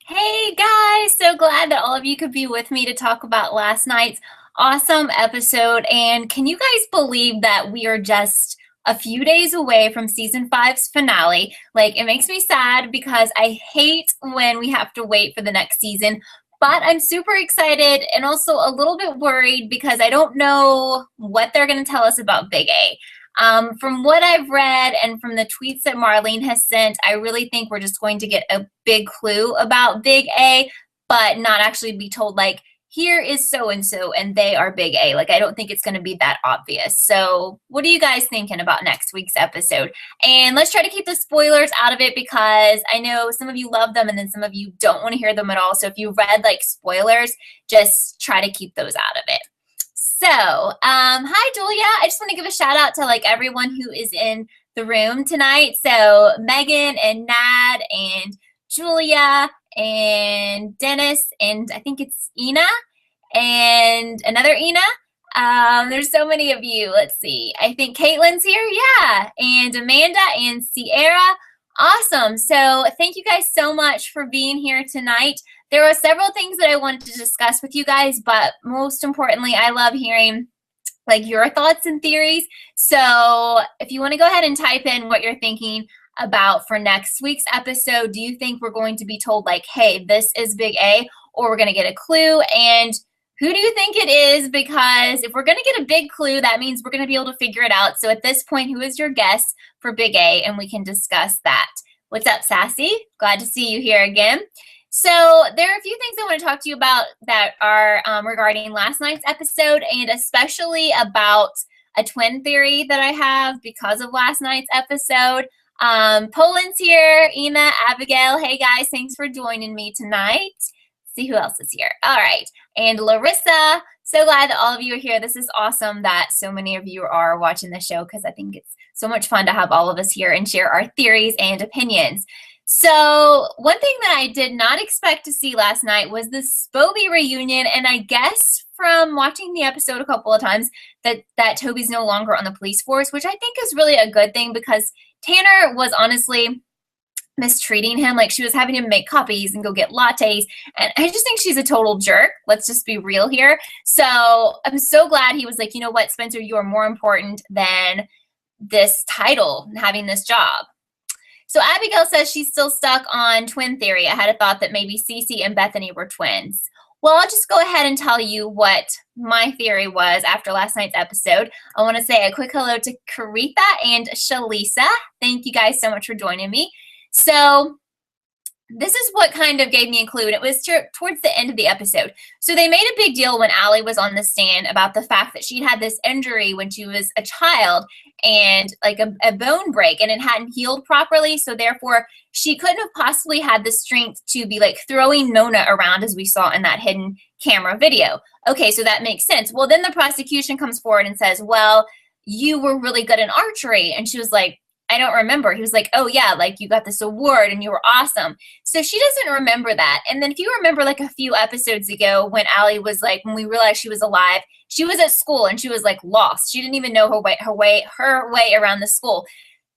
Hey guys, so glad that all of you could be with me to talk about last night's awesome episode. And can you guys believe that we are just a few days away from season five's finale? Like, it makes me sad because I hate when we have to wait for the next season, but I'm super excited and also a little bit worried because I don't know what they're going to tell us about Big A. From what I've read and from the tweets that Marlene has sent, I really think we're just going to get a big clue about Big A, but not actually be told, like, here is so and so, and they are Big A. Like, I don't think it's going to be that obvious. So, what are you guys thinking about next week's episode? And let's try to keep the spoilers out of it because I know some of you love them and then some of you don't want to hear them at all. So, if you read like spoilers, just try to keep those out of it. So, hi Julia. I just want to give a shout out to like everyone who is in the room tonight. So, Megan and Nad and Julia and Dennis and I think it's Ina and another Ina. There's so many of you. Let's see. I think Caitlin's here. Yeah. And Amanda and Sierra. Awesome. So thank you guys so much for being here tonight. There are several things that I wanted to discuss with you guys, but most importantly, I love hearing like your thoughts and theories. So if you want to go ahead and type in what you're thinking about for next week's episode, do you think we're going to be told like, hey, this is Big A, or we're going to get a clue? And who do you think it is? Because if we're going to get a big clue, that means we're going to be able to figure it out. So at this point, who is your guess for Big A? And we can discuss that. What's up, Sassy? Glad to see you here again. So there are a few things I want to talk to you about that are regarding last night's episode, and especially about a twin theory that I have because of last night's episode. Poland's here, Ina, Abigail. Hey guys, thanks for joining me tonight. See who else is here. All right. And Larissa, so glad that all of you are here. This is awesome that so many of you are watching the show because I think it's so much fun to have all of us here and share our theories and opinions. So one thing that I did not expect to see last night was the Spoby reunion, and I guess from watching the episode a couple of times that Toby's no longer on the police force, which I think is really a good thing because Tanner was honestly mistreating him. Like, she was having him make copies and go get lattes, and I just think she's a total jerk. Let's just be real here. So I'm so glad he was like, you know what, Spencer, you are more important than this title and having this job. So Abigail says she's still stuck on twin theory. I had a thought that maybe Cece and Bethany were twins. Well, I'll just go ahead and tell you what my theory was after last night's episode. I want to say a quick hello to Karitha and Shalisa. Thank you guys so much for joining me. So this is what kind of gave me a clue, and it was towards the end of the episode. So they made a big deal when Allie was on the stand about the fact that she'd had this injury when she was a child, and like a bone break, and it hadn't healed properly, so therefore she couldn't have possibly had the strength to be like throwing Nona around as we saw in that hidden camera video. Okay, so that makes sense. Well, then the prosecution comes forward and says, well, you were really good in archery, and she was like, I don't remember. He was like, oh yeah, like you got this award and you were awesome. So she doesn't remember that. And then if you remember like a few episodes ago when Allie was like, when we realized she was alive, she was at school and she was like lost. She didn't even know her way around the school.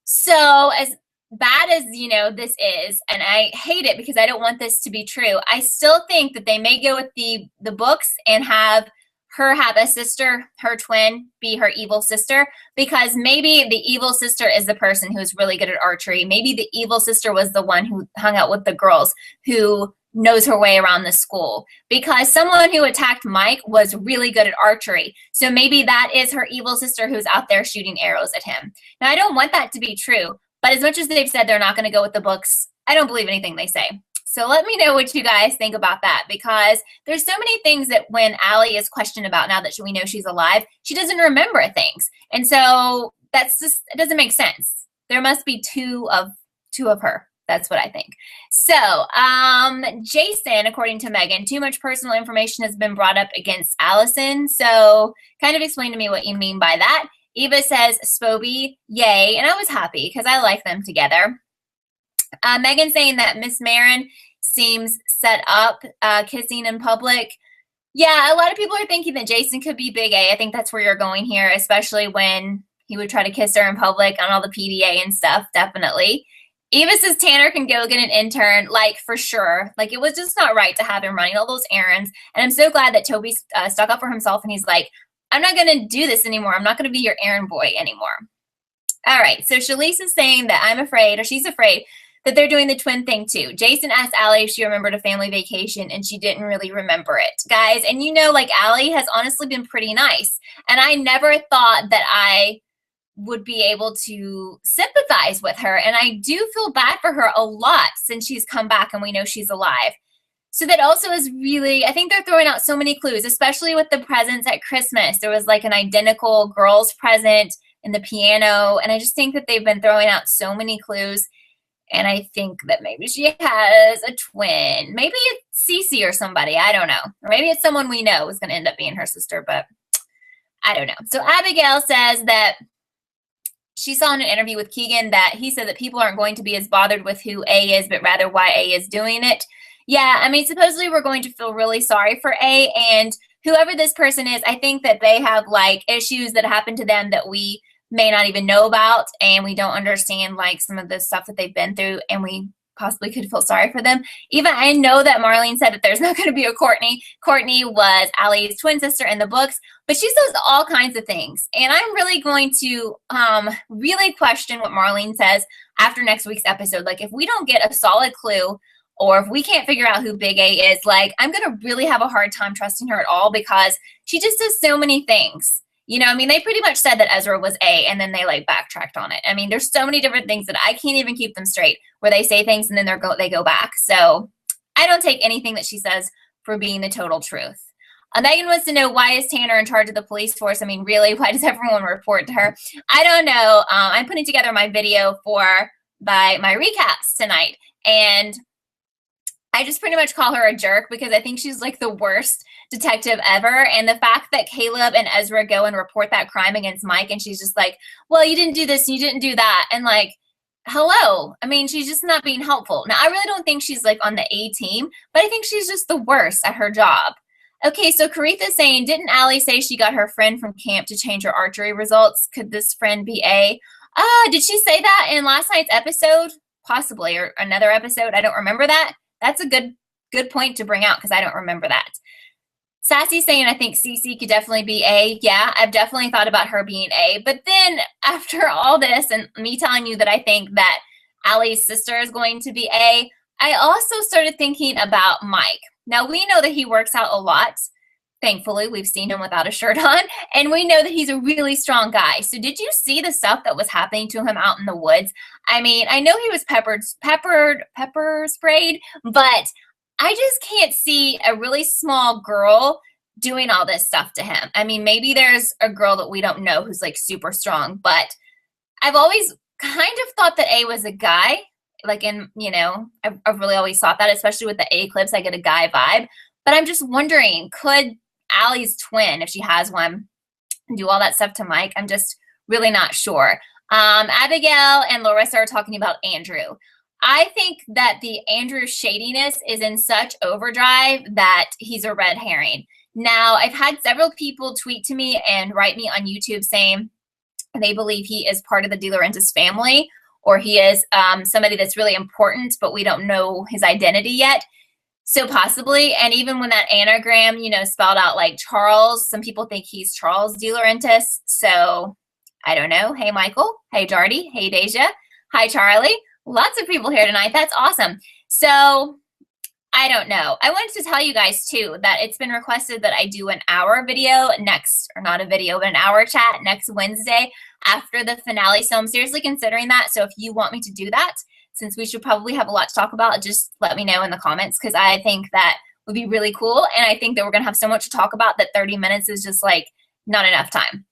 So as bad as, you know, this is, and I hate it because I don't want this to be true, I still think that they may go with the books and have her have a sister, her twin, be her evil sister, because maybe the evil sister is the person who's really good at archery. Maybe the evil sister was the one who hung out with the girls, who knows her way around the school, because someone who attacked Mike was really good at archery. So maybe that is her evil sister who's out there shooting arrows at him. Now, I don't want that to be true, but as much as they've said they're not going to go with the books, I don't believe anything they say. So let me know what you guys think about that, because there's so many things that when Allie is questioned about now that we know she's alive, she doesn't remember things. And so that's just, it doesn't make sense. There must be two of her. That's what I think. So Jason, according to Megan, too much personal information has been brought up against Allison. So kind of explain to me what you mean by that. Eva says, Spoby, yay. And I was happy because I like them together. Megan saying that Miss Marin seems set up kissing in public. Yeah, a lot of people are thinking that Jason could be Big A. I think that's where you're going here, especially when he would try to kiss her in public on all the PDA and stuff, definitely. Eva says Tanner can go get an intern, like, for sure. Like, it was just not right to have him running all those errands. And I'm so glad that Toby stuck up for himself, and he's like, I'm not going to do this anymore. I'm not going to be your errand boy anymore. All right, so Shalise is saying that I'm afraid, or she's afraid, that they're doing the twin thing too. Jason asked Allie if she remembered a family vacation, and she didn't really remember it. Guys, and you know, like, Allie has honestly been pretty nice. And I never thought that I would be able to sympathize with her. And I do feel bad for her a lot since she's come back and we know she's alive. So that also is really, I think they're throwing out so many clues, especially with the presents at Christmas. There was like an identical girl's present in the piano. And I just think that they've been throwing out so many clues. And I think that maybe she has a twin. Maybe it's Cece or somebody. I don't know. Or maybe it's someone we know is going to end up being her sister, but I don't know. So Abigail says that she saw in an interview with Keegan that he said that people aren't going to be as bothered with who A is, but rather why A is doing it. Yeah, I mean, supposedly we're going to feel really sorry for A, and whoever this person is, I think that they have, like, issues that happen to them that we may not even know about, and we don't understand, like, some of the stuff that they've been through, and we possibly could feel sorry for them. Even I know that Marlene said that there's not going to be a Courtney. Courtney was Allie's twin sister in the books, but she says all kinds of things. And I'm really going to really question what Marlene says after next week's episode. Like, if we don't get a solid clue, or if we can't figure out who Big A is, like, I'm going to really have a hard time trusting her at all, because she just does so many things. You know, I mean, they pretty much said that Ezra was A, and then they, like, backtracked on it. I mean, there's so many different things that I can't even keep them straight, where they say things and then they go back. So I don't take anything that she says for being the total truth. Megan wants to know, why is Tanner in charge of the police force? I mean, really, why does everyone report to her? I don't know. I'm putting together my video by my recaps tonight, and I just pretty much call her a jerk because I think she's like the worst detective ever. And the fact that Caleb and Ezra go and report that crime against Mike, and she's just like, well, you didn't do this and you didn't do that. And like, hello. I mean, she's just not being helpful. Now, I really don't think she's like on the A team, but I think she's just the worst at her job. Okay, so Caritha's saying, didn't Allie say she got her friend from camp to change her archery results? Could this friend be A? Did she say that in last night's episode? Possibly, or another episode. I don't remember that. That's a good point to bring out, because I don't remember that. Sassy's saying, I think Cece could definitely be A. Yeah, I've definitely thought about her being A. But then after all this and me telling you that I think that Allie's sister is going to be A, I also started thinking about Mike. Now, we know that he works out a lot. Thankfully, we've seen him without a shirt on, and we know that he's a really strong guy. So did you see the stuff that was happening to him out in the woods? I mean, I know he was pepper sprayed, but I just can't see a really small girl doing all this stuff to him. I mean, maybe there's a girl that we don't know who's like super strong, but I've always kind of thought that A was a guy. Like, in, you know, I've really always thought that, especially with the A clips, I get a guy vibe. But I'm just wondering, could Allie's twin, if she has one, do all that stuff to Mike? I'm just really not sure. Abigail and Larissa are talking about Andrew. I think that the Andrew shadiness is in such overdrive that he's a red herring. Now, I've had several people tweet to me and write me on YouTube saying they believe he is part of the De Laurentiis family, or he is somebody that's really important, but we don't know his identity yet. So possibly, and even when that anagram, you know, spelled out like Charles, some people think he's Charles De Laurentiis. So I don't know. Hey, Michael. Hey, Jardy. Hey, Deja. Hi, Charlie. Lots of people here tonight. That's awesome. So I don't know. I wanted to tell you guys too that it's been requested that I do an hour video next, or not a video, but an hour chat next Wednesday after the finale. So I'm seriously considering that. So if you want me to do that, since we should probably have a lot to talk about, just let me know in the comments, because I think that would be really cool. And I think that we're going to have so much to talk about that 30 minutes is just like not enough time.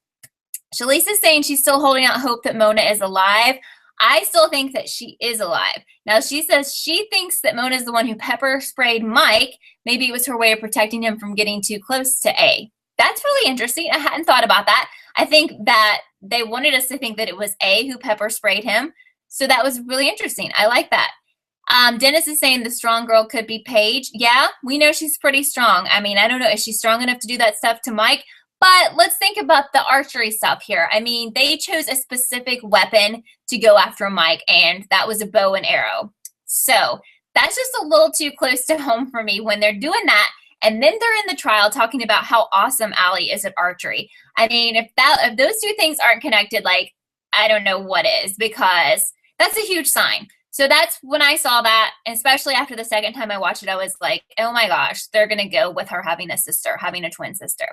Shalise is saying she's still holding out hope that Mona is alive. I still think that she is alive. Now, she says she thinks that Mona is the one who pepper sprayed Mike. Maybe it was her way of protecting him from getting too close to A. That's really interesting. I hadn't thought about that. I think that they wanted us to think that it was A who pepper sprayed him. So that was really interesting. I like that. Dennis is saying the strong girl could be Paige. Yeah, we know she's pretty strong. I mean, I don't know if she's strong enough to do that stuff to Mike, But let's think about the archery stuff here. I mean, they chose a specific weapon to go after Mike, and that was a bow and arrow. So that's just a little too close to home for me when they're doing that. And then they're in the trial talking about how awesome Allie is at archery. I mean, if those two things aren't connected, like, I don't know what is, because that's a huge sign. So that's when I saw that, especially after the second time I watched it, I was like, oh my gosh, they're going to go with her having a sister, having a twin sister.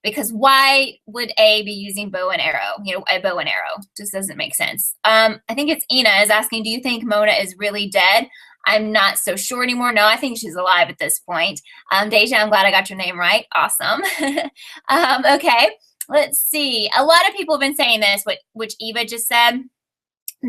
Because why would A be using bow and arrow? You know, a bow and arrow just doesn't make sense. I think it's Ina is asking, do you think Mona is really dead? I'm not so sure anymore. No, I think she's alive at this point. Deja, I'm glad I got your name right. Awesome. Okay, let's see. A lot of people have been saying this, which Eva just said,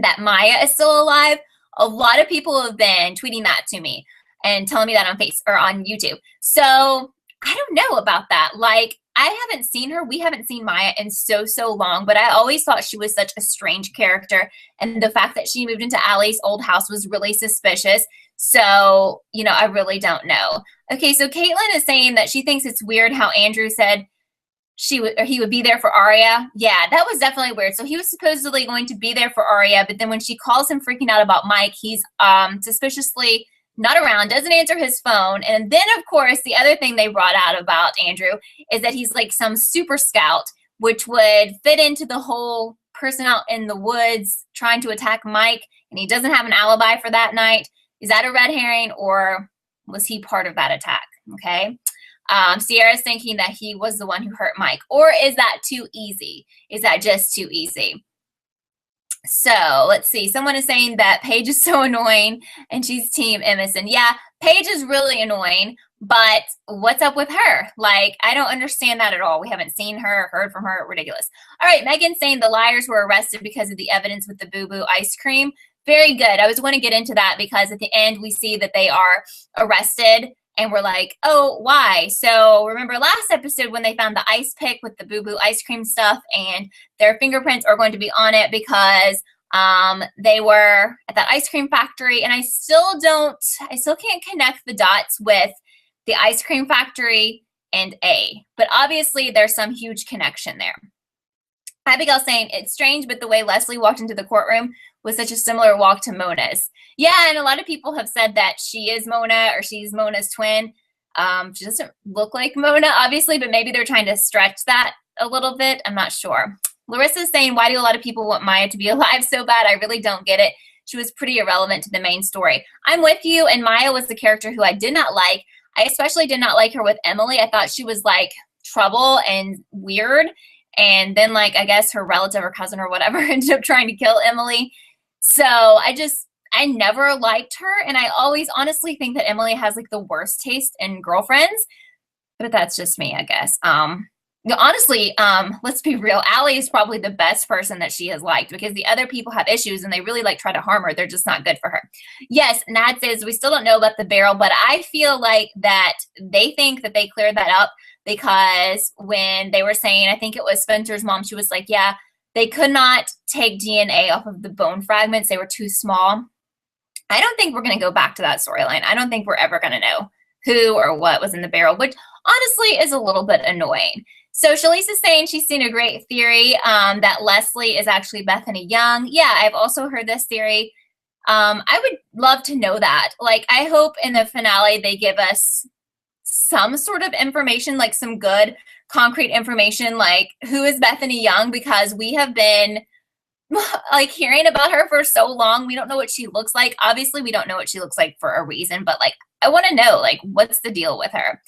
that Maya is still alive. A lot of people have been tweeting that to me and telling me that on Facebook or on YouTube. So I don't know about that. Like, I haven't seen her. We haven't seen Maya in so long, but I always thought she was such a strange character. And the fact that she moved into Allie's old house was really suspicious. So, you know, I really don't know. Okay, so Caitlin is saying that she thinks it's weird how Andrew said he would be there for Aria. Yeah, that was definitely weird. So he was supposedly going to be there for Aria, but then when she calls him freaking out about Mike, he's suspiciously not around, doesn't answer his phone. And then, of course, the other thing they brought out about Andrew is that he's like some super scout, which would fit into the whole person out in the woods trying to attack Mike, and he doesn't have an alibi for that night. Is that a red herring, or was he part of that attack? Okay. Sierra's thinking that he was the one who hurt Mike. Or is that too easy? Is that just too easy? So let's see. Someone is saying that Paige is so annoying and she's team Emerson. Yeah, Paige is really annoying, but what's up with her? Like, I don't understand that at all. We haven't seen her, heard from her. Ridiculous. All right, Megan's saying the liars were arrested because of the evidence with the Boo Boo ice cream. Very good. I was going to get into that because at the end we see that they are arrested. And we're like, oh, why? So remember last episode when they found the ice pick with the Boo Boo ice cream stuff, and their fingerprints are going to be on it because they were at that ice cream factory. And I still can't connect the dots with the ice cream factory and A. But obviously there's some huge connection there. Abigail saying, it's strange, but the way Leslie walked into the courtroom was such a similar walk to Mona's. Yeah, and a lot of people have said that she is Mona or she's Mona's twin. She doesn't look like Mona, obviously, but maybe they're trying to stretch that a little bit. I'm not sure. Larissa's saying, why do a lot of people want Maya to be alive so bad? I really don't get it. She was pretty irrelevant to the main story. I'm with you, and Maya was the character who I did not like. I especially did not like her with Emily. I thought she was like trouble and weird. And then, like, I guess her relative or cousin or whatever ended up trying to kill Emily. So I never liked her. And I always honestly think that Emily has like the worst taste in girlfriends. But that's just me, I guess. Honestly, let's be real. Allie is probably the best person that she has liked because the other people have issues and they really like try to harm her. They're just not good for her. Yes, Nad says we still don't know about the barrel, but I feel like that they think that they cleared that up because when they were saying, I think it was Spencer's mom, she was like, yeah, they could not take DNA off of the bone fragments. They were too small. I don't think we're going to go back to that storyline. I don't think we're ever going to know who or what was in the barrel, which honestly is a little bit annoying. So Shalise is saying she's seen a great theory that Leslie is actually Bethany Young. Yeah, I've also heard this theory. I would love to know that. Like, I hope in the finale they give us some sort of information, like some good concrete information, like who is Bethany Young, because we have been like hearing about her for so long. We don't know what she looks like. Obviously, we don't know what she looks like for a reason, but like, I want to know, like, what's the deal with her?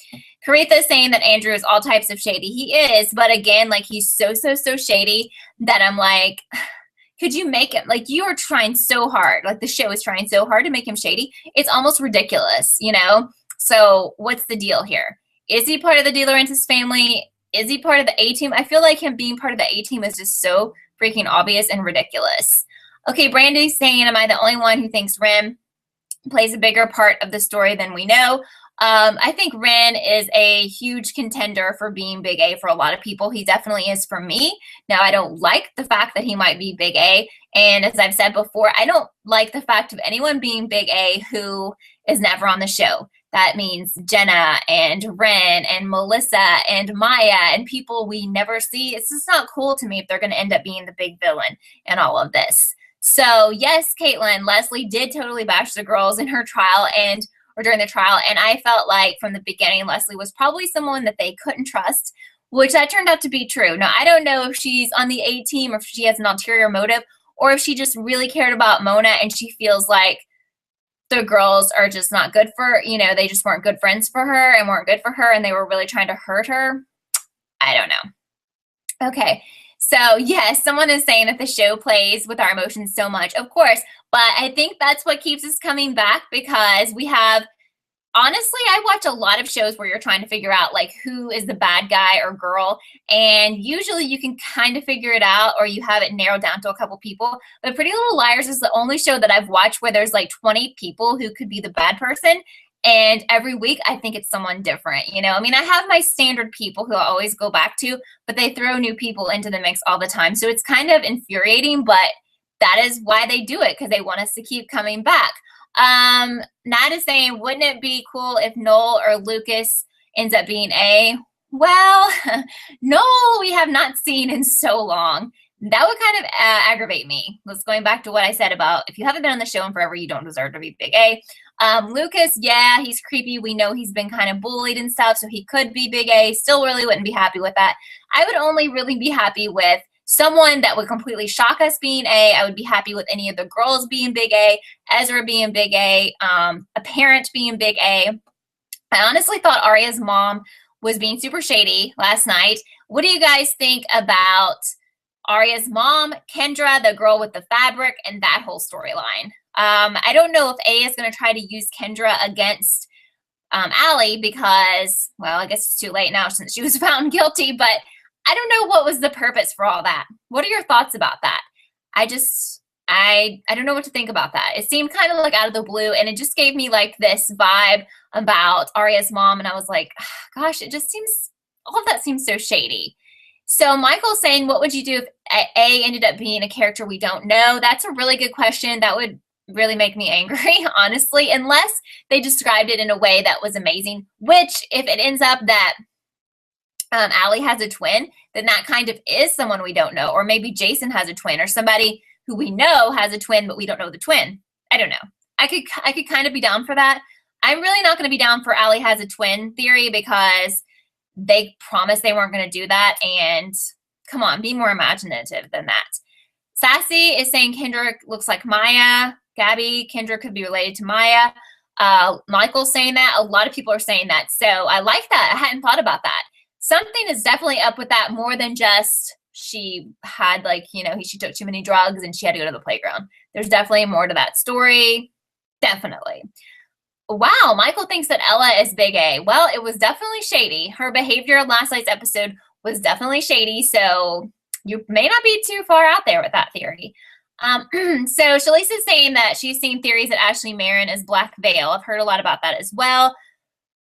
Karitha is saying that Andrew is all types of shady. He is, but again, like, he's so shady that I'm like, could you make him, like, you are trying so hard, like the show is trying so hard to make him shady. It's almost ridiculous, you know? So what's the deal here? Is he part of the De Laurentiis family? Is he part of the A-team? I feel like him being part of the A-team is just so freaking obvious and ridiculous. Okay, Brandy's saying, am I the only one who thinks Rem plays a bigger part of the story than we know? I think Ren is a huge contender for being Big A for a lot of people. He definitely is for me. Now, I don't like the fact that he might be Big A. And as I've said before, I don't like the fact of anyone being Big A who is never on the show. That means Jenna and Ren and Melissa and Maya and people we never see. It's just not cool to me if they're going to end up being the big villain in all of this. So yes, Caitlin, Leslie did totally bash the girls in her trial or during the trial. And I felt like from the beginning, Leslie was probably someone that they couldn't trust, which that turned out to be true. Now, I don't know if she's on the A team or if she has an ulterior motive or if she just really cared about Mona and she feels like the girls are just not good for, they just weren't good friends for her and weren't good for her and they were really trying to hurt her. I don't know. Okay. So yes, someone is saying that the show plays with our emotions so much, of course, but I think that's what keeps us coming back because we have, honestly, I watch a lot of shows where you're trying to figure out like who is the bad guy or girl, and usually you can kind of figure it out or you have it narrowed down to a couple people, but Pretty Little Liars is the only show that I've watched where there's like 20 people who could be the bad person. And every week, I think it's someone different, I mean, I have my standard people who I always go back to, but they throw new people into the mix all the time. So it's kind of infuriating, but that is why they do it, because they want us to keep coming back. Nat is saying, wouldn't it be cool if Noel or Lucas ends up being A? Well, Noel we have not seen in so long. That would kind of aggravate me. Let's going back to what I said about if you haven't been on the show in forever, you don't deserve to be big A. Lucas, yeah, he's creepy. We know he's been kind of bullied and stuff, so he could be big A. Still really wouldn't be happy with that. I would only really be happy with someone that would completely shock us being A. I would be happy with any of the girls being big A, Ezra being big A, a parent being big A. I honestly thought Arya's mom was being super shady last night. What do you guys think about Arya's mom, Kendra, the girl with the fabric, and that whole storyline? I don't know if A is going to try to use Kendra against Allie because, well, I guess it's too late now since she was found guilty, but I don't know what was the purpose for all that. What are your thoughts about that? I don't know what to think about that. It seemed kind of like out of the blue, and it just gave me like this vibe about Arya's mom, and I was like, gosh, it just seems, all of that seems so shady. So Michael's saying, what would you do if A ended up being a character we don't know? That's a really good question. That would really make me angry, honestly, unless they described it in a way that was amazing, which if it ends up that Allie has a twin, then that kind of is someone we don't know. Or maybe Jason has a twin or somebody who we know has a twin, but we don't know the twin. I don't know. I could kind of be down for that. I'm really not going to be down for Allie has a twin theory because they promised they weren't going to do that. And come on, be more imaginative than that. Sassy is saying Kendra looks like Maya. Gabby, Kendra could be related to Maya. Michael's saying that. A lot of people are saying that. So I like that. I hadn't thought about that. Something is definitely up with that more than just she had like, she took too many drugs and she had to go to the playground. There's definitely more to that story. Definitely. Wow, Michael thinks that Ella is big A. Well, it was definitely shady. Her behavior in last night's episode was definitely shady, so you may not be too far out there with that theory. So Shalisa's saying that she's seen theories that Ashley Marin is Black Veil. I've heard a lot about that as well.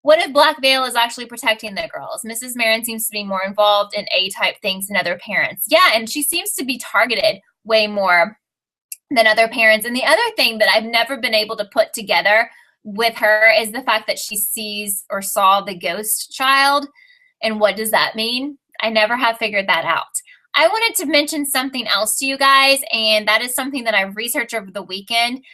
What if Black Veil is actually protecting the girls? Mrs. Marin seems to be more involved in A-type things than other parents. Yeah, and she seems to be targeted way more than other parents. And the other thing that I've never been able to put together with her is the fact that she sees or saw the ghost child. And what does that mean? I never have figured that out. I wanted to mention something else to you guys, and that is something that I researched over the weekend,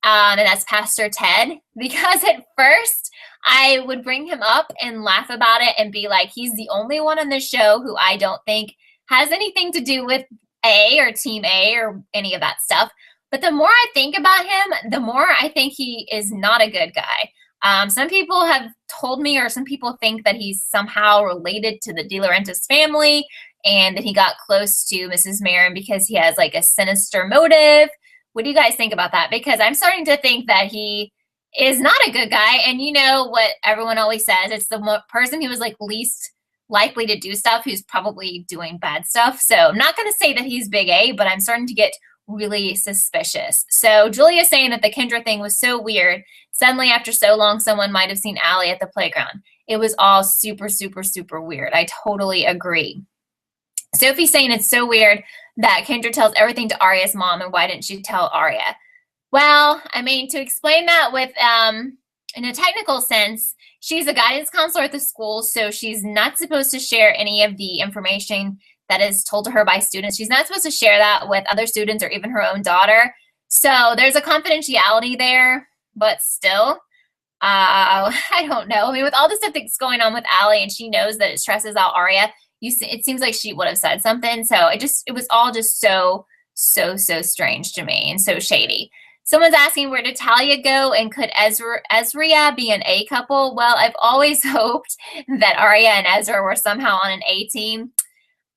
and that's Pastor Ted. Because at first, I would bring him up and laugh about it and be like, he's the only one on the show who I don't think has anything to do with A or Team A or any of that stuff. But the more I think about him, the more I think he is not a good guy. Some people have told me, or some people think that he's somehow related to the De Laurentiis family and that he got close to Mrs. Marin because he has like a sinister motive. What do you guys think about that? Because I'm starting to think that he is not a good guy. And you know what everyone always says, it's the person who is like least likely to do stuff who's probably doing bad stuff. So I'm not going to say that he's big A, but I'm starting to get really suspicious. So Julia's saying that the Kendra thing was so weird. Suddenly after so long, someone might have seen Allie at the playground. It was all super, super, super weird. I totally agree. Sophie's saying it's so weird that Kendra tells everything to Arya's mom, and why didn't she tell Arya? Well, I mean, to explain that with in a technical sense, she's a guidance counselor at the school, so she's not supposed to share any of the information that is told to her by students. She's not supposed to share that with other students or even her own daughter. So there's a confidentiality there, but still, I don't know. I mean, with all the stuff that's going on with Allie, and she knows that it stresses out Aria, it seems like she would have said something. So it was all just so strange to me and so shady. Someone's asking, where did Talia go, and could Ezria be an A couple? Well, I've always hoped that Arya and Ezra were somehow on an A team.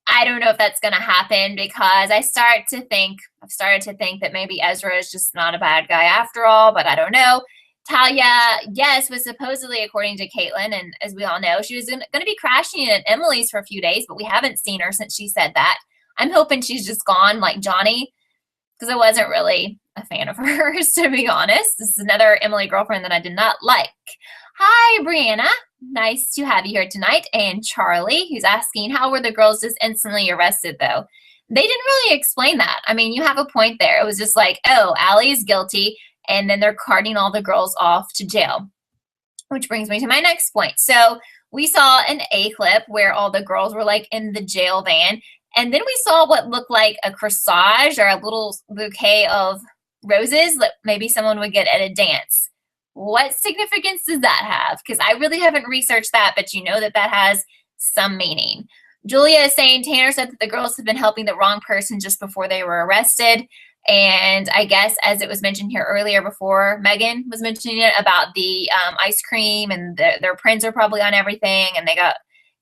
I don't know if that's going to happen, because I've started to think that maybe Ezra is just not a bad guy after all, but I don't know. Talia, yes, was supposedly, according to Caitlin, and as we all know, she was going to be crashing at Emily's for a few days, but we haven't seen her since she said that. I'm hoping she's just gone like Johnny, because I wasn't really a fan of hers, to be honest. This is another Emily girlfriend that I did not like. Hi, Brianna. Nice to have you here tonight. And Charlie, who's asking, how were the girls just instantly arrested, though? They didn't really explain that. I mean, you have a point there. It was just like, oh, Allie's guilty, and then they're carting all the girls off to jail. Which brings me to my next point. So we saw an A clip where all the girls were like in the jail van, and then we saw what looked like a corsage or a little bouquet of roses that maybe someone would get at a dance. What significance does that have? Because I really haven't researched that, but you know that has some meaning. Julia is saying, Tanner said that the girls have been helping the wrong person just before they were arrested. And I guess, as it was mentioned here earlier before, Megan was mentioning it about the ice cream, and their prints are probably on everything, and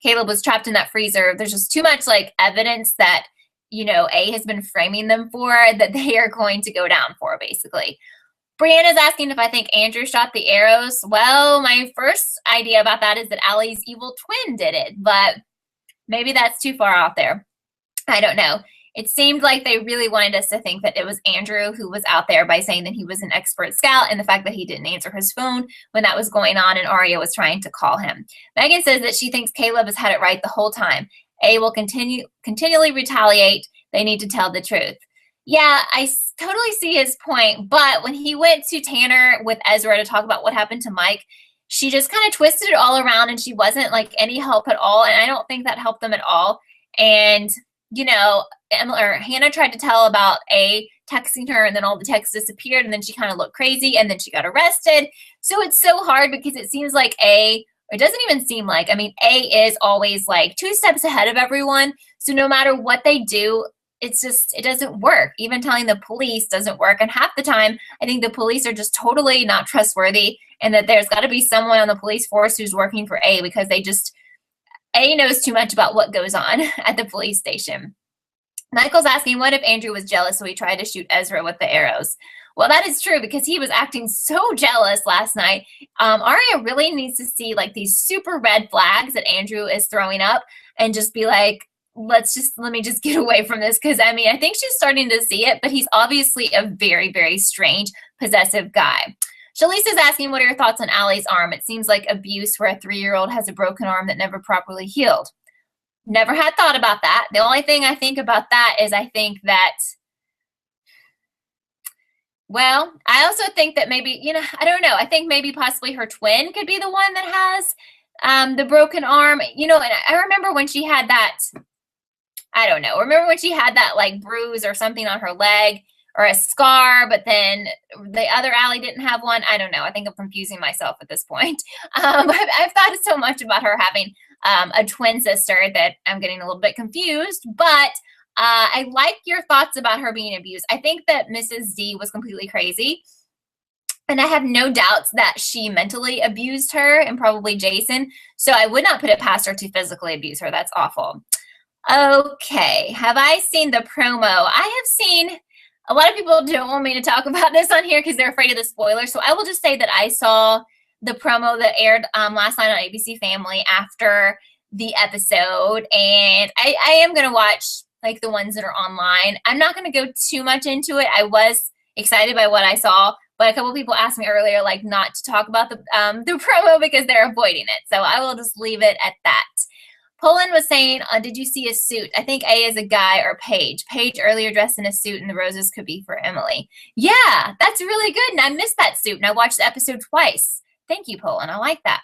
Caleb was trapped in that freezer. There's just too much like evidence that, you know, A has been framing them for, that they are going to go down for, basically. Brianna's asking if I think Andrew shot the arrows. Well, my first idea about that is that Allie's evil twin did it, but maybe that's too far out there. I don't know. It seemed like they really wanted us to think that it was Andrew who was out there by saying that he was an expert scout, and the fact that he didn't answer his phone when that was going on and Arya was trying to call him. Megan says that she thinks Caleb has had it right the whole time. A will continually retaliate. They need to tell the truth. Yeah, I totally see his point, but when he went to Tanner with Ezra to talk about what happened to Mike, she just kind of twisted it all around, and she wasn't like any help at all, and I don't think that helped them at all. And, you know, Hannah tried to tell about A texting her, and then all the texts disappeared, and then she kind of looked crazy, and then she got arrested. So it's so hard, because it seems like it doesn't even seem like, I mean, A is always like 2 steps ahead of everyone. So no matter what they do, it doesn't work. Even telling the police doesn't work. And half the time, I think the police are just totally not trustworthy, and that there's got to be someone on the police force who's working for A, because A knows too much about what goes on at the police station. Michael's asking, what if Andrew was jealous, so he tried to shoot Ezra with the arrows? Well, that is true, because he was acting so jealous last night. Arya really needs to see like these super red flags that Andrew is throwing up, and just be like, let me just get away from this. Because I mean, I think she's starting to see it, but he's obviously a very, very strange, possessive guy. Shalisa's asking, what are your thoughts on Allie's arm? It seems like abuse where a 3-year-old has a broken arm that never properly healed. Never had thought about that. The only thing I think about that is I think that, well, I also think that maybe, you know, I don't know. I think maybe possibly her twin could be the one that has the broken arm. You know, and I remember when she had that, I don't know. Remember when she had that like bruise or something on her leg or a scar, but then the other Allie didn't have one? I don't know. I think I'm confusing myself at this point. I've thought so much about her having a twin sister that I'm getting a little bit confused, but I like your thoughts about her being abused. I think that Mrs. D was completely crazy, and I have no doubts that she mentally abused her, and probably Jason, so I would not put it past her to physically abuse her. That's awful. Okay, have I seen the promo? I have seen, a lot of people don't want me to talk about this on here because they're afraid of the spoilers, so I will just say that I saw the promo that aired last night on ABC Family after the episode, and I am going to watch like the ones that are online. I'm not going to go too much into it. I was excited by what I saw, but a couple people asked me earlier like not to talk about the promo because they're avoiding it, so I will just leave it at that. Poland was saying, did you see a suit? I think A is a guy, or Paige. Paige earlier dressed in a suit, and the roses could be for Emily. Yeah, that's really good, and I missed that suit, and I watched the episode twice. Thank you, Poland. I like that.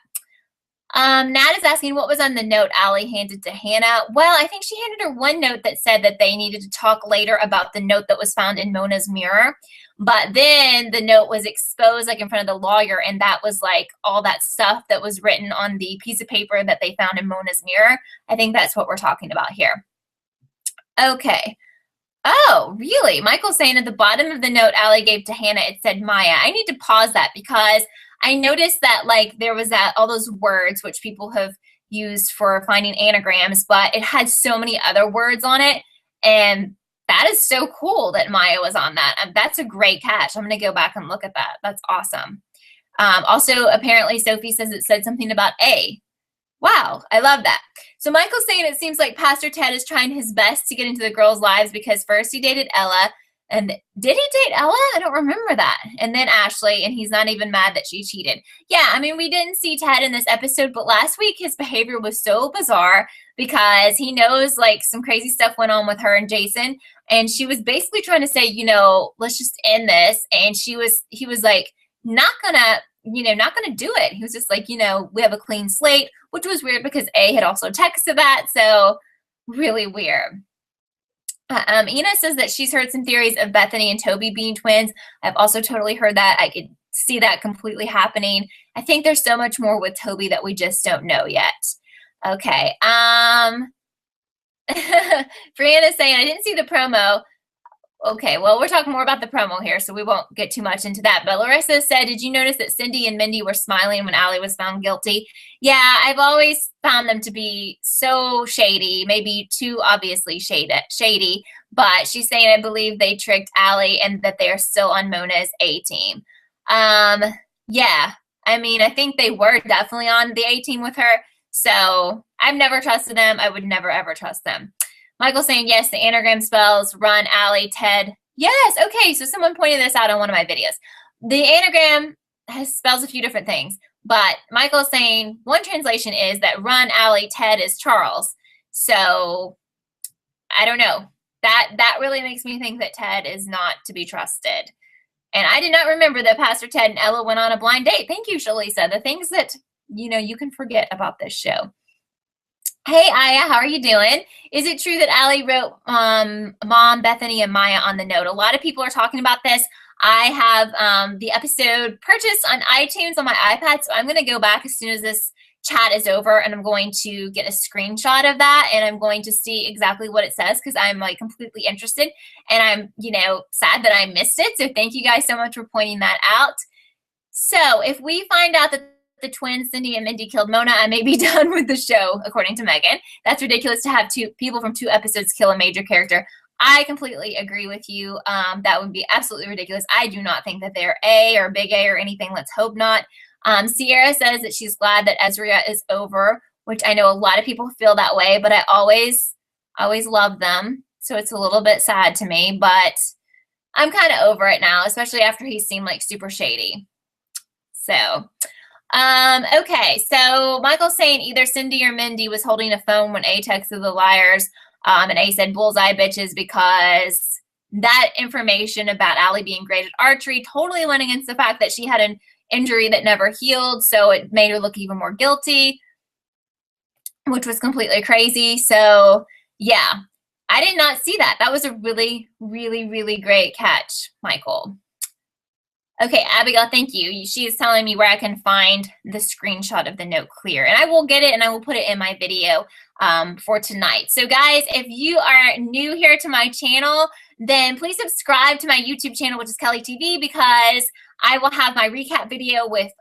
Nat is asking what was on the note Allie handed to Hannah. Well, I think she handed her one note that said that they needed to talk later about the note that was found in Mona's mirror. But then the note was exposed like in front of the lawyer, and that was like all that stuff that was written on the piece of paper that they found in Mona's mirror. I think that's what we're talking about here. Okay. Oh, really? Michael's saying at the bottom of the note Allie gave to Hannah, it said Maya. I need to pause that because I noticed that like there was all those words which people have used for finding anagrams, but it had so many other words on it. And that is so cool that Maya was on that. That's a great catch. I'm going to go back and look at that. That's awesome. Also, apparently Sophie says it said something about A. Wow, I love that. So Michael's saying it seems like Pastor Ted is trying his best to get into the girls' lives because first he dated Ella, and did he date Ella? I don't remember that. And then Ashley, and he's not even mad that she cheated. Yeah, I mean, we didn't see Ted in this episode, but last week his behavior was so bizarre because he knows like some crazy stuff went on with her and Jason, and she was basically trying to say, you know, let's just end this, and he was like, not gonna do it. He was just like, you know, we have a clean slate, which was weird because A had also texted that, so really weird. Ina says that she's heard some theories of Bethany and Toby being twins. I've also totally heard that. I could see that completely happening. I think there's so much more with Toby that we just don't know yet. Okay. Brianna's saying, I didn't see the promo. Okay, well, we're talking more about the promo here, so we won't get too much into that. But Larissa said, did you notice that Cindy and Mindy were smiling when Allie was found guilty? Yeah, I've always found them to be so shady, maybe too obviously shady. But she's saying, I believe they tricked Allie and that they are still on Mona's A team. Yeah, I mean, I think they were definitely on the A team with her. So I've never trusted them. I would never, ever trust them. Michael saying, yes, the anagram spells run, Allie, Ted. Yes, okay, so someone pointed this out on one of my videos. The anagram spells a few different things, but Michael's saying one translation is that run, Allie, Ted is Charles. So I don't know. That really makes me think that Ted is not to be trusted. And I did not remember that Pastor Ted and Ella went on a blind date. Thank you, Shalisa. The things that, you know, you can forget about this show. Hey, Aya, how are you doing? Is it true that Allie wrote Mom, Bethany, and Maya on the note? A lot of people are talking about this. I have the episode purchased on iTunes on my iPad, so I'm going to go back as soon as this chat is over, and I'm going to get a screenshot of that, and I'm going to see exactly what it says because I'm like completely interested, and I'm, you know, sad that I missed it. So thank you guys so much for pointing that out. So if we find out that the twins, Cindy and Mindy, killed Mona, I may be done with the show, according to Megan. That's ridiculous to have two people from 2 episodes kill a major character. I completely agree with you. That would be absolutely ridiculous. I do not think that they're A or big A or anything. Let's hope not. Sierra says that she's glad that Ezra is over, which I know a lot of people feel that way, but I always love them. So it's a little bit sad to me, but I'm kind of over it now, especially after he seemed like super shady. So... okay, so Michael's saying either Cindy or Mindy was holding a phone when A texted the liars, and A said bullseye bitches because that information about Allie being great at archery totally went against the fact that she had an injury that never healed, so it made her look even more guilty, which was completely crazy. So, yeah, I did not see that. That was a really, really, really great catch, Michael. Okay, Abigail, thank you. She is telling me where I can find the screenshot of the note clear. And I will get it and I will put it in my video for tonight. So guys, if you are new here to my channel, then please subscribe to my YouTube channel, which is Kelly TV, because I will have my recap video with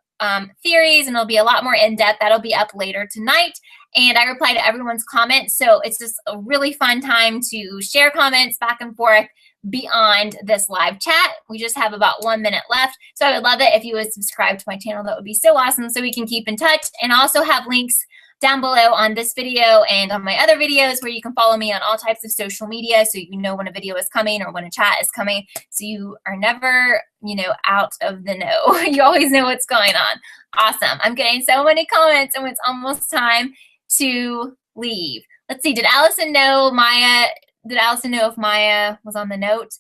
theories, and it'll be a lot more in-depth. That'll be up later tonight. And I reply to everyone's comments. So it's just a really fun time to share comments back and forth beyond this live chat. We just have about 1 minute left. So I would love it if you would subscribe to my channel. That would be so awesome, so we can keep in touch. And I also have links down below on this video and on my other videos where you can follow me on all types of social media so you know when a video is coming or when a chat is coming. So you are never, you know, out of the know. You always know what's going on. Awesome. I'm getting so many comments and it's almost time to leave. Let's see. Did Allison know if Maya was on the note?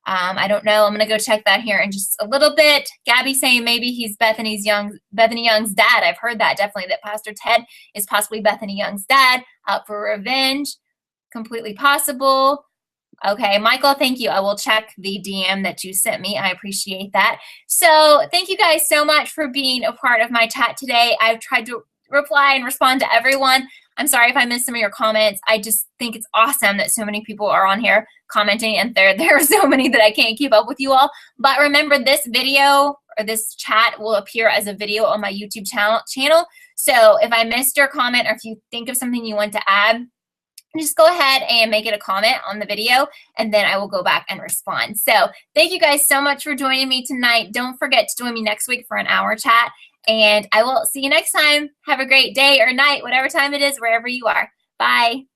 I don't know. I'm gonna go check that here in just a little bit. Gabby saying maybe he's Bethany Young's dad. I've heard that definitely, that Pastor Ted is possibly Bethany Young's dad, out for revenge. Completely possible. Okay, Michael, thank you. I will check the DM that you sent me. I appreciate that. So thank you guys so much for being a part of my chat today. I've tried to reply and respond to everyone. I'm sorry if I missed some of your comments. I just think it's awesome that so many people are on here commenting, and there are so many that I can't keep up with you all. But remember, this video or this chat will appear as a video on my YouTube channel. So if I missed your comment, or if you think of something you want to add, just go ahead and make it a comment on the video, and then I will go back and respond. So thank you guys so much for joining me tonight. Don't forget to join me next week for an hour chat, and I will see you next time. Have a great day or night, whatever time it is, wherever you are. Bye.